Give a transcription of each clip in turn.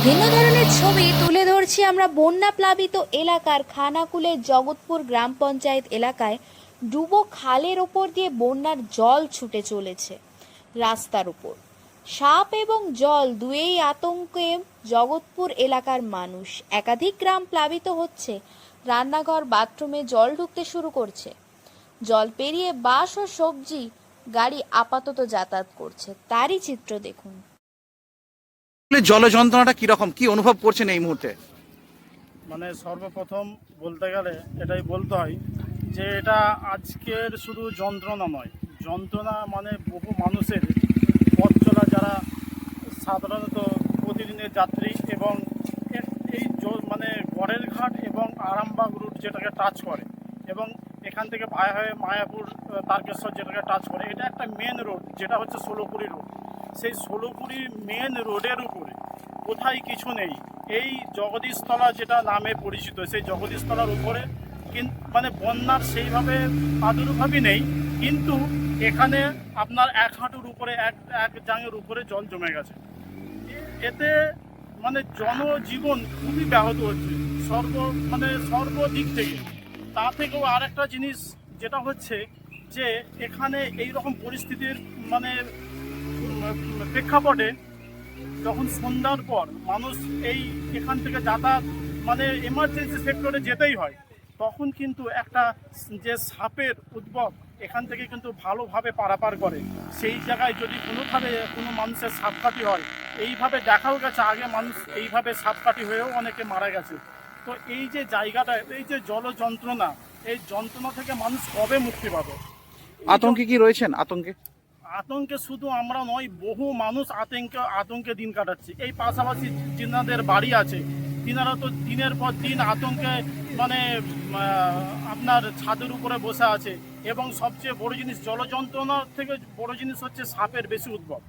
ভিন্ন ধরনের ছবি তুলে ধরছি আমরা বন্যা প্লাবিত এলাকার খানাকুলের জগৎপুর গ্রাম পঞ্চায়েত এলাকায়। ডুবো খালের ওপর দিয়ে বন্যার জল ছুটে চলেছে রাস্তার উপর। সাপ এবং জল দুয়েই আতঙ্কে জগৎপুর এলাকার মানুষ। একাধিক গ্রাম প্লাবিত হচ্ছে, রান্নাঘর বাথরুমে জল ঢুকতে শুরু করছে। জল পেরিয়ে বাঁশ ও সবজি গাড়ি আপাতত যাতায়াত করছে, তারই চিত্র দেখুন। জল যন্ত্রণাটা কিরকম, কি অনুভব করছেন এই মুহূর্তে? মানে সর্বপ্রথম বলতে গেলে এটাই বলতে হয় যে এটা আজকের শুধু যন্ত্রণা নয়, যন্ত্রণা মানে বহু মানুষের পথ চলা, যারা সাধারণত প্রতিদিনের যাত্রী এবং এই মানে গড়ের ঘাট এবং আরামবাগ রুট যেটাকে টাচ করে এবং এখান থেকে ভায়া হয়ে মায়াপুর তারকেশ্বর যেটাকে টাচ করে, এটা একটা মেন রোড যেটা হচ্ছে ষোলোকুড়ি রোড। সেই ষোলোকুড়ি মেন রোডের উপরে কোথায় কিছু নেই। এই জগদীশতলা যেটা নামে পরিচিত, সেই জগদীশতলার উপরে মানে বন্যার সেইভাবে প্রাদুর্ভাবই নেই, কিন্তু এখানে আপনার এক হাঁটুর উপরে এক জাঙের উপরে জল জমে গেছে। এতে মানে জনজীবন খুবই ব্যাহত হচ্ছে সর্বদিক থেকে। তা থেকেও আর একটা জিনিস যেটা হচ্ছে যে এখানে এই রকম পরিস্থিতির মানে প্রেক্ষাপটে যখন সন্ধ্যার পর মানুষ এখান থেকে যাতায়াত মানে এমার্জেন্সি সেক্টরে যেতেই হয়, তখন কিন্তু একটা যে সাপের উদ্ভব এখান থেকে কিন্তু ভালোভাবে পারাপার করে। সেই জায়গায় যদি কোনোভাবে কোনো মানুষের সাপকাঠি হয়, এইভাবে দেখাও গেছে আগে মানুষ এইভাবে সাপকাঠি হয়েও অনেকে মারা গেছে। তো এই যে জায়গাটা, এই যে জল যন্ত্রণা, এই যন্ত্রণা থেকে মানুষ কবে মুক্তি পাবে? আতঙ্কে কি রয়েছেন? আতঙ্কে শুধু আমরা নয়, বহু মানুষ আতঙ্কে দিন কাটাচ্ছে। এই পাশাপাশি যিনাদের বাড়ি আছে, তিনারা তো দিনের পর দিন আতঙ্কে মানে আপনার ছাদের উপরে বসে আছে। এবং সবচেয়ে বড় জিনিস, জল যন্ত্রণার থেকে বড় জিনিস হচ্ছে সাপের বেশি উদ্ভব।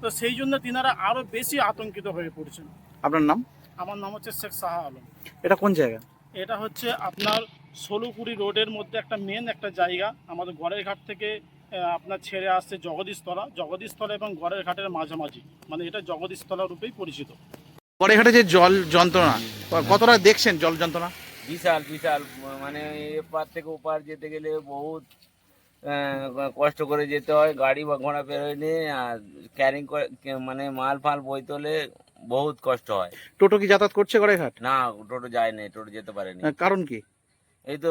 তো সেই জন্য তিনারা আরও বেশি আতঙ্কিত হয়ে পড়ছেন। আপনার নাম? আমার নাম হচ্ছে শেখ শাহ আলম। এটা কোন জায়গা? এটা হচ্ছে আপনার ষোলোকুড়ি রোডের মধ্যে একটা মেন একটা জায়গা। আমাদের গড়ের ঘাট থেকে আপনার ছেড়ে আসছে জগদীশতলা এবং গড়ের ঘাটের মাঝামাঝি, মানে এটা জগদীশতলা রূপেই পরিচিত। গড়েঘাটে যে জল যন্ত্রণা, কতটা দেখছেন জল যন্ত্রণা? বিশাল বিশাল, মানে এপার থেকে ওপার যেতে গেলে বহুত কষ্ট করে যেতে হয়। গাড়ি বা ঘোড়া বেরোয় নিয়ে আর ক্যারিং করে মানে মাল ফাল বই তোলে বহুত কষ্ট হয়। টোটো কি যাতায়াত করছে গড়েঘাট? না, টোটো যায়নি, টোটো যেতে পারেনি। কারণ কি? এই তো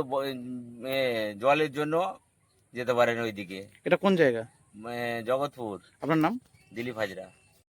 জলের জন্য যেতে পারেনি ওইদিকে। এটা কোন জায়গা? জগৎপুর। আপনার নাম? দিলীপ হাজরা।